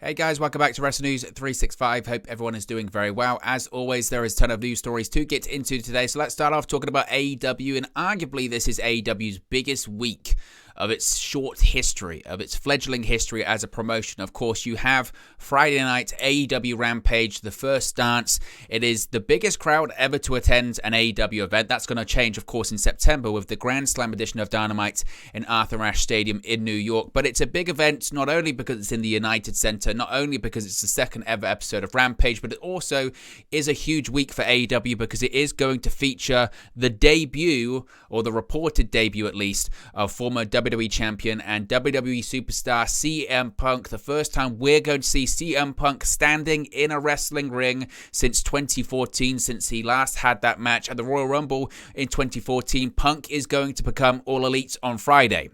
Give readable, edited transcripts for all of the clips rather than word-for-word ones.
Hey guys, welcome back to Wrestling News 365. Hope everyone is doing very well. As always, there is a ton of news stories to get into today. So let's start off talking about AEW, and arguably this is AEW's biggest week of its short history, of its fledgling history as a promotion. Of course, you have Friday night AEW Rampage, the first dance. It is the biggest crowd ever to attend an AEW event. That's going to change, of course, in September with the Grand Slam edition of Dynamite in Arthur Ashe Stadium in New York. But it's a big event, not only because it's in the United Center, not only because it's the second ever episode of Rampage, but it also is a huge week for AEW because it is going to feature the debut, or the reported debut at least, of former WWE Champion and WWE Superstar CM Punk. The first time we're going to see CM Punk standing in a wrestling ring since 2014, since he last had that match at the Royal Rumble in 2014. Punk is going to become All Elite on Friday.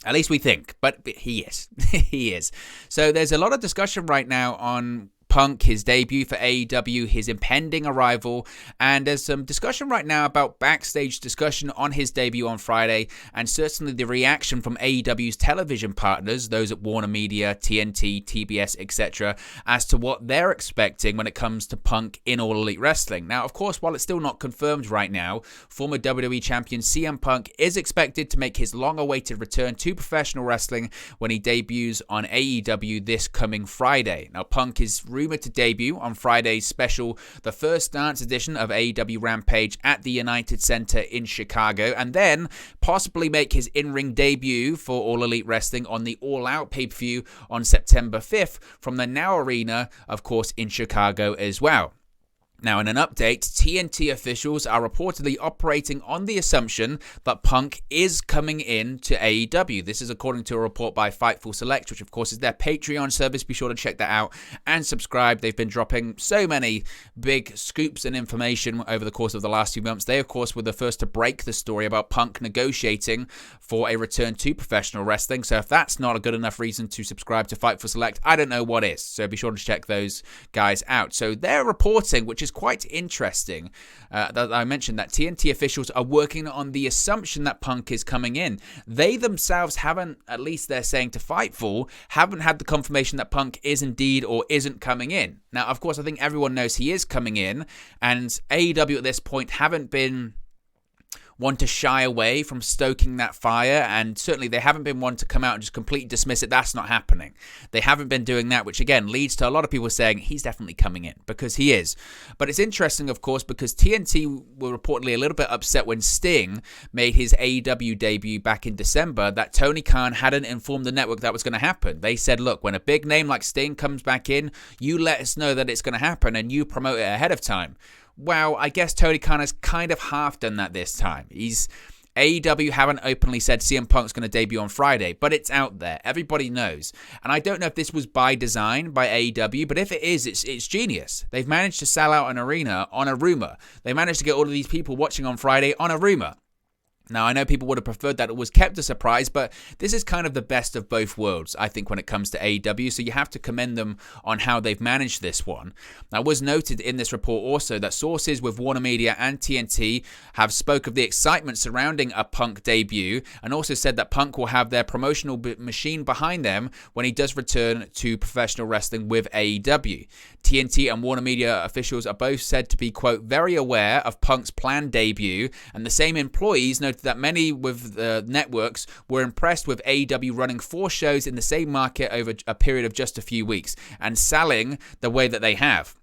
At least we think, but he is. He is. So there's a lot of discussion right now on Punk, his debut for AEW, his impending arrival, and there's some discussion right now about backstage discussion on his debut on Friday, and certainly the reaction from AEW's television partners, those at Warner Media, TNT, TBS, etc., as to what they're expecting when it comes to Punk in All Elite Wrestling. Now, of course, while it's still not confirmed right now, former WWE Champion CM Punk is expected to make his long-awaited return to professional wrestling when he debuts on AEW this coming Friday. Now, Punk is rumored to debut on Friday's special The First Dance edition of AEW Rampage at the United Center in Chicago, and then possibly make his in-ring debut for All Elite Wrestling on the All Out pay-per-view on September 5th from the Now Arena, of course, in Chicago as well. Now, in an update, TNT officials are reportedly operating on the assumption that Punk is coming in to AEW. This is according to a report by Fightful Select, which of course is their Patreon service. Be sure to check that out and subscribe. They've been dropping so many big scoops and information over the course of the last few months. They, of course, were the first to break the story about Punk negotiating for a return to professional wrestling. So if that's not a good enough reason to subscribe to Fightful Select, I don't know what is. So be sure to check those guys out. So they're reporting, which is quite interesting, that I mentioned that TNT officials are working on the assumption that Punk is coming in. They themselves haven't, at least they're saying to Fightful, haven't had the confirmation that Punk is indeed or isn't coming in. Now, of course, I think everyone knows he is coming in, and AEW at this point haven't been one to shy away from stoking that fire, and certainly they haven't been one to come out and just completely dismiss it. That's not happening. They haven't been doing that, which again leads to a lot of people saying he's definitely coming in, because he is. But it's interesting, of course, because TNT were reportedly a little bit upset when Sting made his AEW debut back in December that Tony Khan hadn't informed the network that was going to happen. They said, look, when a big name like Sting comes back in, you let us know that it's going to happen and you promote it ahead of time. Well, I guess Tony Khan has kind of half done that this time. AEW haven't openly said CM Punk's going to debut on Friday, but it's out there. Everybody knows. And I don't know if this was by design by AEW, but if it is, it's genius. They've managed to sell out an arena on a rumor. They managed to get all of these people watching on Friday on a rumor. Now, I know people would have preferred that it was kept a surprise, but this is kind of the best of both worlds, I think, when it comes to AEW, so you have to commend them on how they've managed this one. Now, it was noted in this report also that sources with Warner Media and TNT have spoke of the excitement surrounding a Punk debut, and also said that Punk will have their promotional machine behind them when he does return to professional wrestling with AEW. TNT and Warner Media officials are both said to be, quote, very aware of Punk's planned debut, and the same employees noted that many with the networks were impressed with AEW running 4 shows in the same market over a period of just a few weeks and selling the way that they have.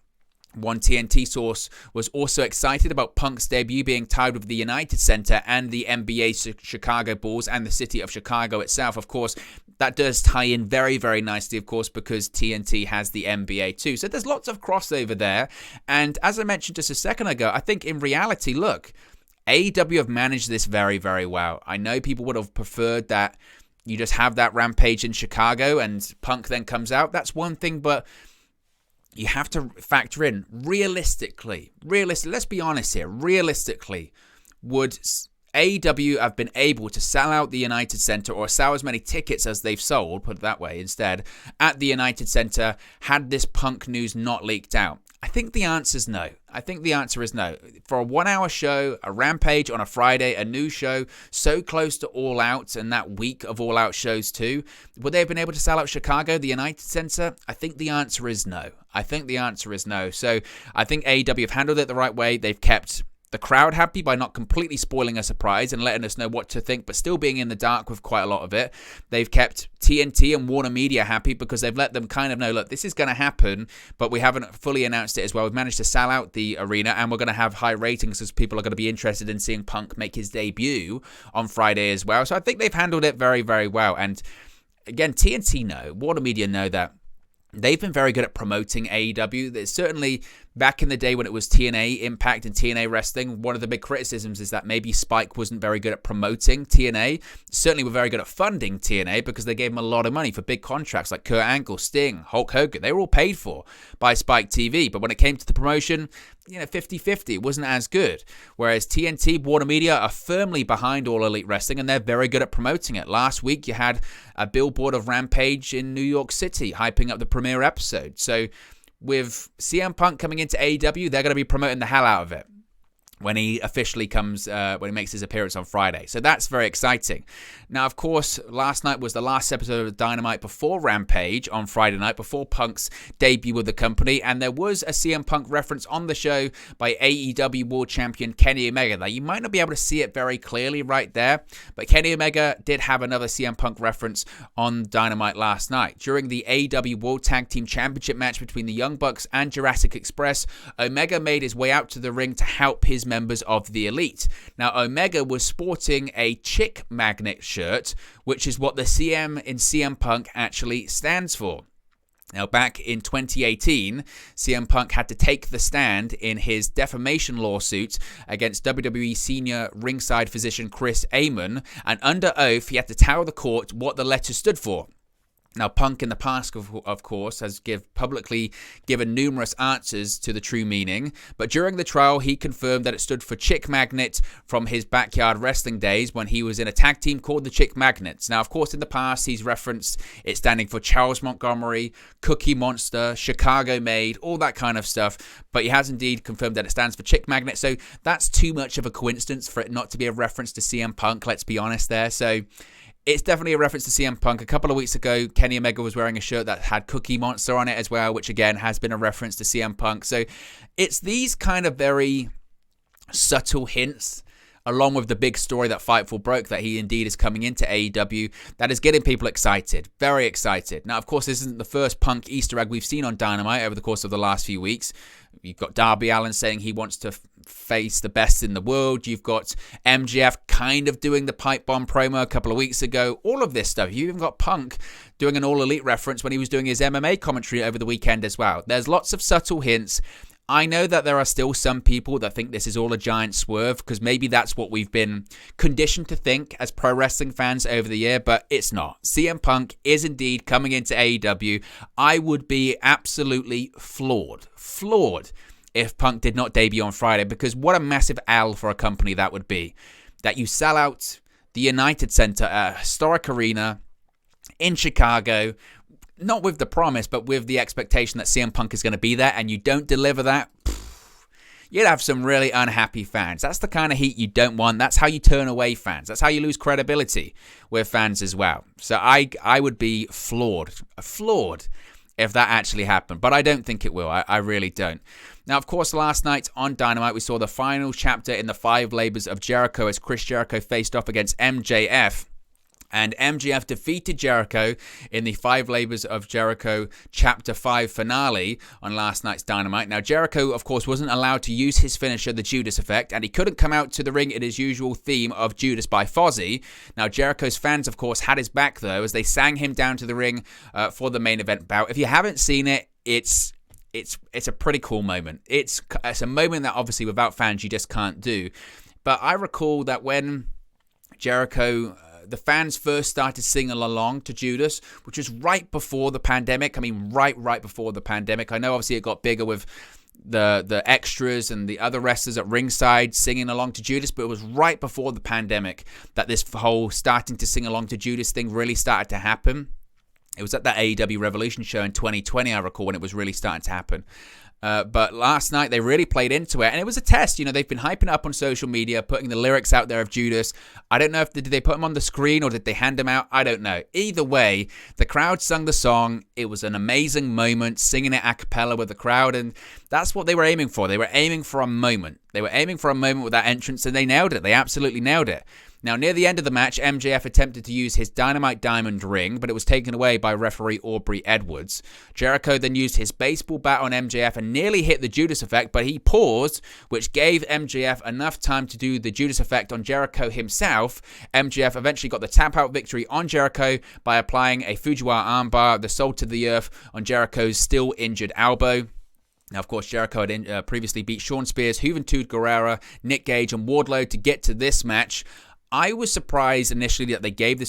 One TNT source was also excited about Punk's debut being tied with the United Center and the NBA Chicago Bulls and the city of Chicago itself. Of course, that does tie in very, very nicely, of course, because TNT has the NBA too. So there's lots of crossover there. And as I mentioned just a second ago, I think in reality, look, AEW have managed this very, very well. I know people would have preferred that you just have that Rampage in Chicago and Punk then comes out. That's one thing, but you have to factor in realistically, let's be honest here, realistically, would AEW have been able to sell out the United Center or sell as many tickets as they've sold, put it that way instead, at the United Center had this Punk news not leaked out? I think the answer is no. I think the answer is no. For a 1 hour show, a Rampage on a Friday, a new show, so close to All Out and that week of All Out shows too, would they have been able to sell out Chicago, the United Center? I think the answer is no. So I think AEW have handled it the right way. They've kept the crowd happy by not completely spoiling a surprise and letting us know what to think, but still being in the dark with quite a lot of it. They've kept TNT and Warner Media happy because they've let them kind of know, look, this is going to happen, but we haven't fully announced it as well. We've managed to sell out the arena, and we're going to have high ratings as people are going to be interested in seeing Punk make his debut on Friday as well. So I think they've handled it very, very well. And again, TNT know, Warner Media know that they've been very good at promoting AEW. There's certainly back in the day when it was TNA Impact and TNA Wrestling, one of the big criticisms is that maybe Spike wasn't very good at promoting TNA. Certainly were very good at funding TNA because they gave them a lot of money for big contracts like Kurt Angle, Sting, Hulk Hogan. They were all paid for by Spike TV. But when it came to the promotion, 50-50. It wasn't as good. Whereas TNT, Warner Media are firmly behind All Elite Wrestling and they're very good at promoting it. Last week you had a billboard of Rampage in New York City hyping up the premiere episode. So with CM Punk coming into AEW, they're going to be promoting the hell out of it when he officially comes, when he makes his appearance on Friday. So that's very exciting. Now, of course, last night was the last episode of Dynamite before Rampage on Friday night, before Punk's debut with the company, and there was a CM Punk reference on the show by AEW World Champion Kenny Omega. Now, you might not be able to see it very clearly right there, but Kenny Omega did have another CM Punk reference on Dynamite last night. During the AEW World Tag Team Championship match between the Young Bucks and Jurassic Express, Omega made his way out to the ring to help his members of the Elite. Now, Omega was sporting a chick magnet shirt, which is what the CM in CM Punk actually stands for. Now, back in 2018, CM Punk had to take the stand in his defamation lawsuit against WWE senior ringside physician Chris Amon, and under oath, he had to tell the court what the letter stood for. Now, Punk in the past, of course, has publicly given numerous answers to the true meaning, but during the trial, he confirmed that it stood for Chick Magnet from his backyard wrestling days when he was in a tag team called the Chick Magnets. Now, of course, in the past, he's referenced it standing for Charles Montgomery, Cookie Monster, Chicago Made, all that kind of stuff, but he has indeed confirmed that it stands for Chick Magnet, so that's too much of a coincidence for it not to be a reference to CM Punk, let's be honest there. So it's definitely a reference to CM Punk. A couple of weeks ago, Kenny Omega was wearing a shirt that had Cookie Monster on it as well, which again has been a reference to CM Punk. So it's these kind of very subtle hints, along with the big story that Fightful broke, that he indeed is coming into AEW, that is getting people excited, very excited. Now, of course, this isn't the first Punk Easter egg we've seen on Dynamite over the course of the last few weeks. You've got Darby Allin saying he wants to face the best in the world. You've got MJF kind of doing the pipe bomb promo a couple of weeks ago. All of this stuff. You even got Punk doing an All Elite reference when he was doing his MMA commentary over the weekend as well. There's lots of subtle hints. I know that there are still some people that think this is all a giant swerve because maybe that's what we've been conditioned to think as pro wrestling fans over the year, but it's not. CM Punk is indeed coming into AEW. I would be absolutely floored if Punk did not debut on Friday, because what a massive L for a company that would be. That you sell out the United Center, a historic arena in Chicago, not with the promise, but with the expectation that CM Punk is going to be there, and you don't deliver that, you'd have some really unhappy fans. That's the kind of heat you don't want. That's how you turn away fans. That's how you lose credibility with fans as well. So I would be floored if that actually happened, but I don't think it will. I really don't. Now, of course, last night on Dynamite, we saw the final chapter in the 5 Labors of Jericho as Chris Jericho faced off against MJF. And MJF defeated Jericho in the 5 Labors of Jericho Chapter 5 finale on last night's Dynamite. Now, Jericho, of course, wasn't allowed to use his finisher, the Judas effect, and he couldn't come out to the ring in his usual theme of Judas by Fozzy. Now, Jericho's fans, of course, had his back, though, as they sang him down to the ring for the main event bout. If you haven't seen it, it's a pretty cool moment. It's a moment that, obviously, without fans, you just can't do. But I recall that when Jericho, the fans first started singing along to Judas, which was right before the pandemic. I mean, right before the pandemic. I know, obviously, it got bigger with the extras and the other wrestlers at ringside singing along to Judas, but it was right before the pandemic that this whole starting to sing along to Judas thing really started to happen. It was at that AEW Revolution show in 2020, I recall, when it was really starting to happen. But last night, they really played into it, and it was a test. You know, they've been hyping up on social media, putting the lyrics out there of Judas. I don't know if did they put them on the screen or did they hand them out? I don't know. Either way, the crowd sung the song. It was an amazing moment, singing it a cappella with the crowd, and that's what they were aiming for. They were aiming for a moment. They were aiming for a moment with that entrance, and they nailed it. They absolutely nailed it. Now, near the end of the match, MJF attempted to use his Dynamite Diamond ring, but it was taken away by referee Aubrey Edwards. Jericho then used his baseball bat on MJF and nearly hit the Judas effect, but he paused, which gave MJF enough time to do the Judas effect on Jericho himself. MJF eventually got the tap-out victory on Jericho by applying a Fujiwara armbar, the salt to the earth, on Jericho's still injured elbow. Now, of course, Jericho had previously beat Shawn Spears, Juventud Guerrera, Nick Gage, and Wardlow to get to this match. I was surprised initially that they gave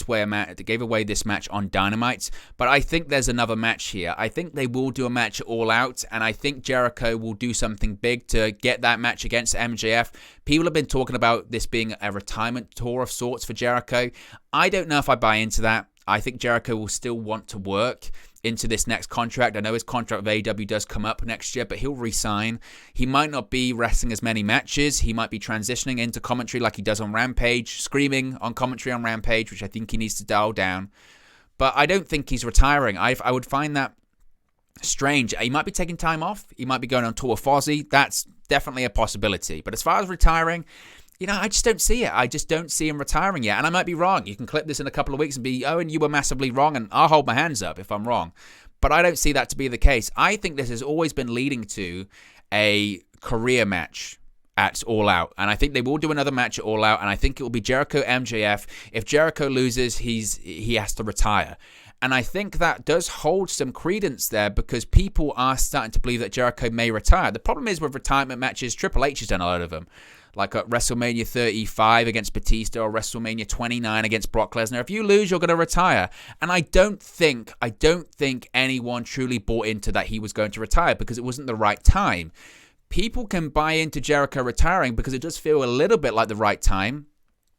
away this match on Dynamite, but I think there's another match here. I think they will do a match All Out, and I think Jericho will do something big to get that match against MJF. People have been talking about this being a retirement tour of sorts for Jericho. I don't know if I buy into that. I think Jericho will still want to work into this next contract. I know his contract with AEW does come up next year, but he'll re-sign. He might not be wrestling as many matches. He might be transitioning into commentary like he does on Rampage, screaming on commentary on Rampage, which I think he needs to dial down. But I don't think he's retiring. I would find that strange. He might be taking time off. He might be going on tour with Fozzy. That's definitely a possibility. But as far as retiring, you know, I just don't see it. I just don't see him retiring yet. And I might be wrong. You can clip this in a couple of weeks and be, oh, and you were massively wrong, and I'll hold my hands up if I'm wrong. But I don't see that to be the case. I think this has always been leading to a career match at All Out. And I think they will do another match at All Out, and I think it will be Jericho MJF. If Jericho loses, he has to retire. And I think that does hold some credence there because people are starting to believe that Jericho may retire. The problem is with retirement matches, Triple H has done a lot of them. Like at WrestleMania 35 against Batista or WrestleMania 29 against Brock Lesnar. If you lose, you're going to retire. And I don't think anyone truly bought into that he was going to retire because it wasn't the right time. People can buy into Jericho retiring because it does feel a little bit like the right time.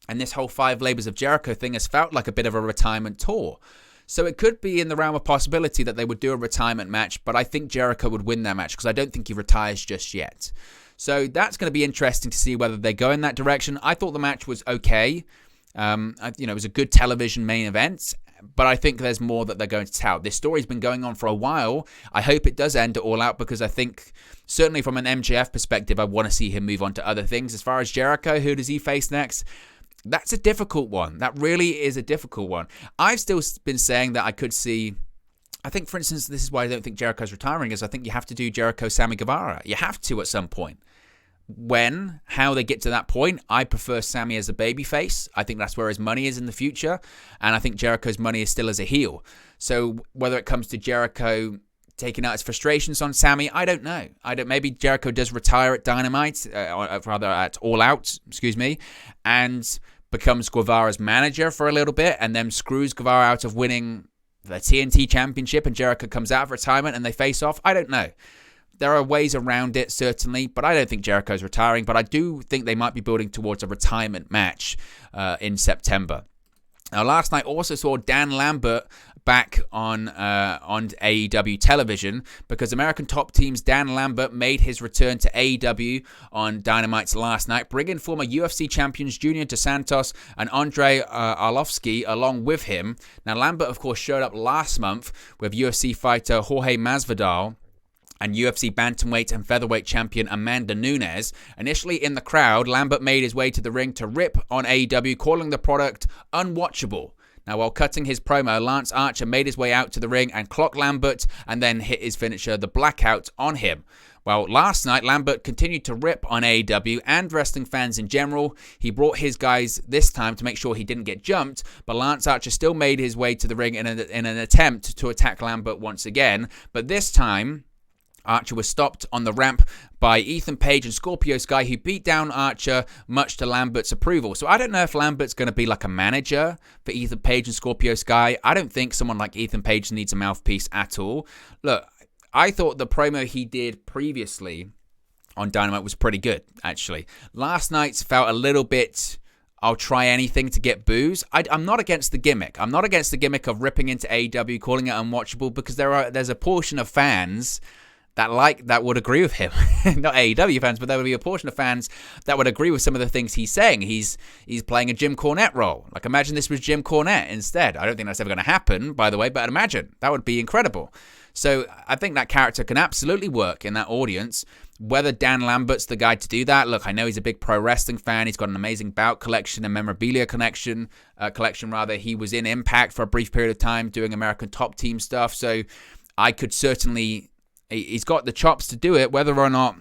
And this whole 5 Labors of Jericho thing has felt like a bit of a retirement tour. So it could be in the realm of possibility that they would do a retirement match, but I think Jericho would win that match because I don't think he retires just yet. So that's going to be interesting to see whether they go in that direction. I thought the match was okay. It was a good television main event, but I think there's more that they're going to tell. This story's been going on for a while. I hope it does end All Out because I think, certainly from an MJF perspective, I want to see him move on to other things. As far as Jericho, who does he face next? That's a difficult one. That really is a difficult one. I've still been saying that I could see... I think, for instance, this is why I don't think Jericho's retiring, is I think you have to do Jericho Sammy Guevara. You have to at some point. How they get to that point, I prefer Sammy as a babyface. I think that's where his money is in the future. And I think Jericho's money is still as a heel. So whether it comes to Jericho taking out his frustrations on Sammy, I don't know. Maybe Jericho does retire at Dynamite, at All Out, and becomes Guevara's manager for a little bit, and then screws Guevara out of winning the TNT Championship, and Jericho comes out of retirement and they face off. I don't know. There are ways around it, certainly, but I don't think Jericho's retiring. But I do think they might be building towards a retirement match in September. Now, last night also saw Dan Lambert back on AEW television because American Top Team's Dan Lambert made his return to AEW on Dynamite last night, bringing former UFC champions Junior Dos Santos and Andrei Arlovsky along with him. Now, Lambert, of course, showed up last month with UFC fighter Jorge Masvidal and UFC bantamweight and featherweight champion Amanda Nunes. Initially in the crowd, Lambert made his way to the ring to rip on AEW, calling the product unwatchable. Now, while cutting his promo, Lance Archer made his way out to the ring and clocked Lambert and then hit his finisher, the Blackout, on him. Well, last night, Lambert continued to rip on AEW and wrestling fans in general. He brought his guys this time to make sure he didn't get jumped, but Lance Archer still made his way to the ring in an attempt to attack Lambert once again. But this time, Archer was stopped on the ramp by Ethan Page and Scorpio Sky, who beat down Archer, much to Lambert's approval. So I don't know if Lambert's going to be like a manager for Ethan Page and Scorpio Sky. I don't think someone like Ethan Page needs a mouthpiece at all. Look, I thought the promo he did previously on Dynamite was pretty good, actually. Last night's felt a little bit I'll try anything to get boos. I'm not against the gimmick. I'm not against the gimmick of ripping into AEW, calling it unwatchable, because there's a portion of fans that would agree with him. Not AEW fans, but there would be a portion of fans that would agree with some of the things he's saying. He's playing a Jim Cornette role. Like, imagine this was Jim Cornette instead. I don't think that's ever going to happen, by the way, but imagine. That would be incredible. So I think that character can absolutely work in that audience. Whether Dan Lambert's the guy to do that, look, I know he's a big pro wrestling fan. He's got an amazing bout collection and memorabilia collection. He was in Impact for a brief period of time doing American Top Team stuff. So I could certainly... He's got the chops to do it. Whether or not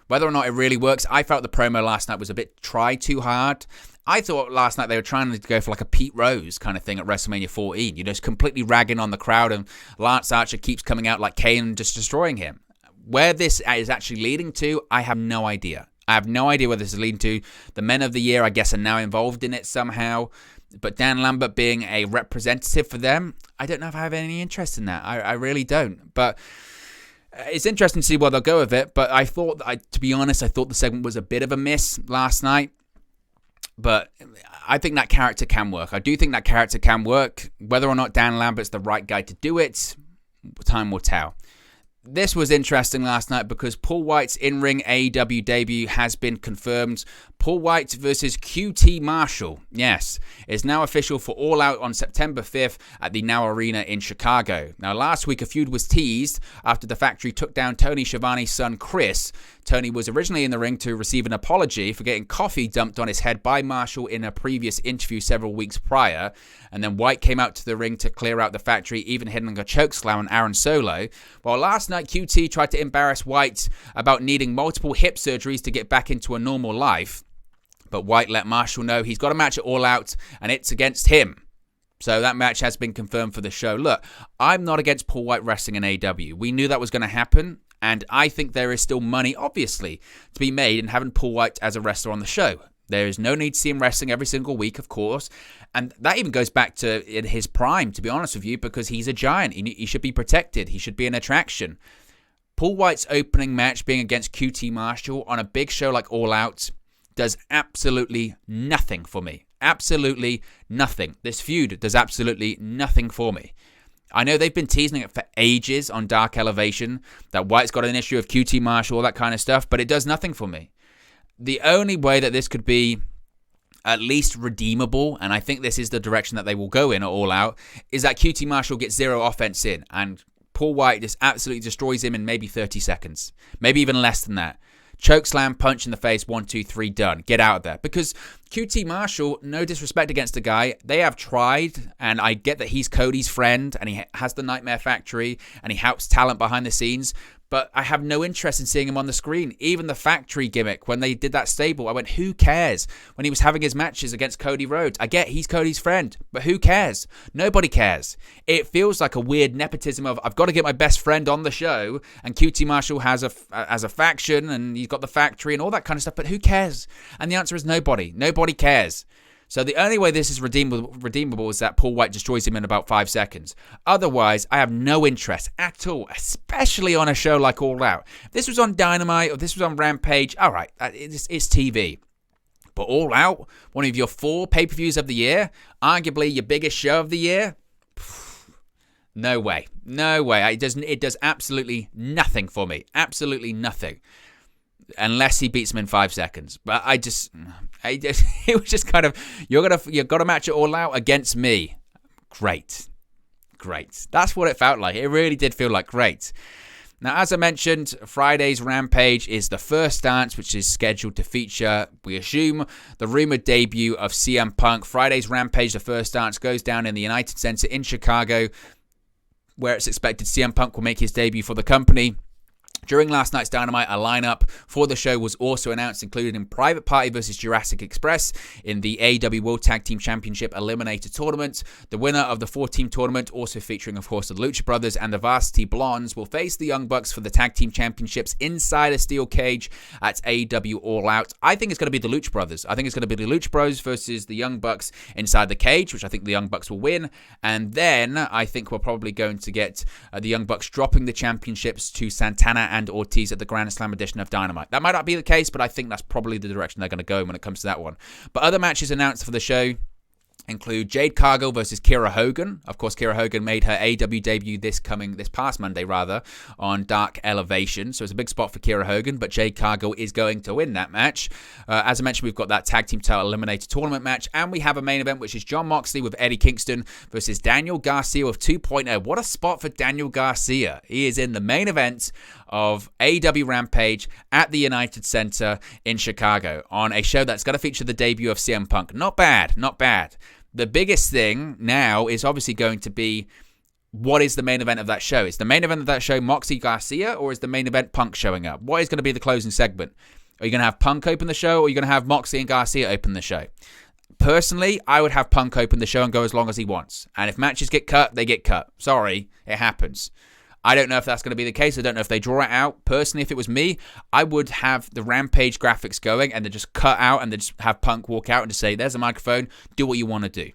it really works, I felt the promo last night was a bit try too hard. I thought last night they were trying to go for like a Pete Rose kind of thing at WrestleMania 14. Just completely ragging on the crowd, and Lance Archer keeps coming out like Kane and just destroying him. Where this is actually leading to, I have no idea. I have no idea where this is leading to. The Men of the Year, I guess, are now involved in it somehow. But Dan Lambert being a representative for them, I don't know if I have any interest in that. I really don't. But it's interesting to see where they'll go with it. But to be honest, I thought the segment was a bit of a miss last night. But I think that character can work. I do think that character can work. Whether or not Dan Lambert's the right guy to do it, time will tell. This was interesting last night because Paul Wight's in-ring AEW debut has been confirmed. Paul Wight versus QT Marshall, yes, is now official for All Out on September 5th at the Now Arena in Chicago. Now, last week a feud was teased after the Factory took down Tony Schiavone's son Chris. Tony was originally in the ring to receive an apology for getting coffee dumped on his head by Marshall in a previous interview several weeks prior. And then Wight came out to the ring to clear out the Factory, even hitting a chokeslam on Aaron Solo. While last night QT tried to embarrass Wight about needing multiple hip surgeries to get back into a normal life. But Wight let Marshall know he's got a match at All Out, and it's against him. So that match has been confirmed for the show. Look, I'm not against Paul Wight wrestling in AEW. We knew that was going to happen, and I think there is still money, obviously, to be made in having Paul Wight as a wrestler on the show. There is no need to see him wrestling every single week, of course. And that even goes back to in his prime, to be honest with you, because he's a giant. He should be protected. He should be an attraction. Paul Wight's opening match being against QT Marshall on a big show like All Out does absolutely nothing for me. Absolutely nothing. This feud does absolutely nothing for me. I know they've been teasing it for ages on Dark Elevation, that Wight's got an issue of QT Marshall, all that kind of stuff, but it does nothing for me. The only way that this could be at least redeemable, and I think this is the direction that they will go in at All Out, is that QT Marshall gets zero offense in, and Paul Wight just absolutely destroys him in maybe 30 seconds. Maybe even less than that. Chokeslam, punch in the face, 1, 2, 3, done. Get out of there. Because QT Marshall, no disrespect against the guy, they have tried, and I get that he's Cody's friend, and he has the Nightmare Factory, and he helps talent behind the scenes, but I have no interest in seeing him on the screen. Even the Factory gimmick, when they did that stable, I went, who cares? When he was having his matches against Cody Rhodes, I get he's Cody's friend, but who cares? Nobody cares. It feels like a weird nepotism of, I've got to get my best friend on the show, and QT Marshall has a faction, and he's got the Factory and all that kind of stuff, but who cares? And the answer is nobody. Nobody cares. So the only way this is redeemable is that Paul Wight destroys him in about 5 seconds. Otherwise, I have no interest at all, especially on a show like All Out. If this was on Dynamite or this was on Rampage, all right, it's TV. But All Out, one of your 4 pay-per-views of the year, arguably your biggest show of the year, no way. No way. It does absolutely nothing for me. Absolutely nothing. Unless he beats him in 5 seconds. But it was just kind of, you've got a match at All Out against me. Great. That's what it felt like. It really did feel like great. Now, as I mentioned, Friday's Rampage is the first dance, which is scheduled to feature, we assume, the rumored debut of CM Punk. Friday's Rampage, the first dance, goes down in the United Center in Chicago, where it's expected CM Punk will make his debut for the company. During last night's Dynamite, a lineup for the show was also announced, including Private Party versus Jurassic Express in the AEW World Tag Team Championship Eliminator Tournament. The winner of the 4-team tournament, also featuring, of course, the Lucha Brothers and the Varsity Blondes, will face the Young Bucks for the Tag Team Championships inside a steel cage at AEW All Out. I think it's going to be the Lucha Brothers. I think it's going to be the Lucha Bros versus the Young Bucks inside the cage, which I think the Young Bucks will win. And then I think we're probably going to get the Young Bucks dropping the championships to Santana and Ortiz at the Grand Slam edition of Dynamite. That might not be the case, but I think that's probably the direction they're going to go when it comes to that one. But other matches announced for the show include Jade Cargill versus Kiera Hogan. Of course, Kiera Hogan made her AEW debut this past Monday, on Dark Elevation. So it's a big spot for Kiera Hogan, but Jade Cargill is going to win that match. As I mentioned, we've got that tag team title eliminator tournament match, and we have a main event, which is Jon Moxley with Eddie Kingston versus Daniel Garcia with 2.0. What a spot for Daniel Garcia. He is in the main event of AEW Rampage at the United Center in Chicago on a show that's going to feature the debut of CM Punk. Not bad, not bad. The biggest thing now is obviously going to be, what is the main event of that show? Is the main event of that show Moxley Garcia, or is the main event Punk showing up? What is going to be the closing segment? Are you going to have Punk open the show, or are you going to have Moxley and Garcia open the show? Personally, I would have Punk open the show and go as long as he wants. And if matches get cut, they get cut. Sorry, it happens. I don't know if that's going to be the case. I don't know if they draw it out. Personally, if it was me, I would have the Rampage graphics going and then just cut out and then just have Punk walk out and just say, there's a microphone, do what you want to do.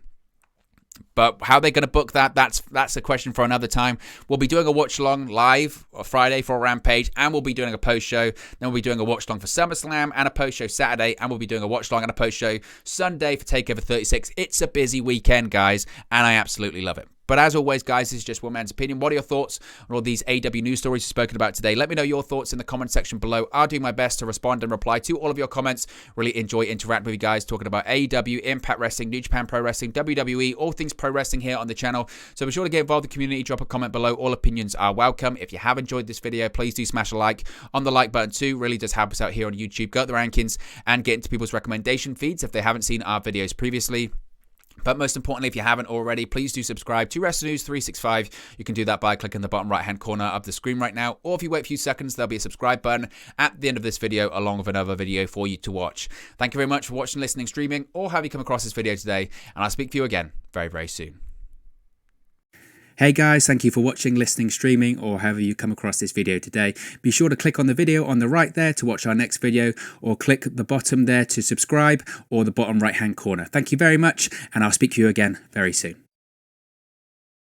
But how they're going to book that, that's a question for another time. We'll be doing a watch-along live on Friday for Rampage, and we'll be doing a post-show. Then we'll be doing a watch-along for SummerSlam and a post-show Saturday, and we'll be doing a watch-along and a post-show Sunday for TakeOver 36. It's a busy weekend, guys, and I absolutely love it. But as always, guys, this is just one man's opinion. What are your thoughts on all these AEW news stories we've spoken about today? Let me know your thoughts in the comment section below. I'll do my best to respond and reply to all of your comments. Really enjoy interacting with you guys, talking about AEW, Impact Wrestling, New Japan Pro Wrestling, WWE, all things pro wrestling here on the channel. So be sure to get involved in the community. Drop a comment below. All opinions are welcome. If you have enjoyed this video, please do smash a like on the like button too. Really does help us out here on YouTube. Go up the rankings and get into people's recommendation feeds if they haven't seen our videos previously. But most importantly, if you haven't already, please do subscribe to Wrestling News 365. You can do that by clicking the bottom right-hand corner of the screen right now. Or if you wait a few seconds, there'll be a subscribe button at the end of this video, along with another video for you to watch. Thank you very much for watching, listening, streaming, or have you come across this video today. And I'll speak to you again very, very soon. Hey guys, thank you for watching, listening, streaming, or however you come across this video today. Be sure to click on the video on the right there to watch our next video, or click the bottom there to subscribe, or the bottom right hand corner. Thank you very much, and I'll speak to you again very soon.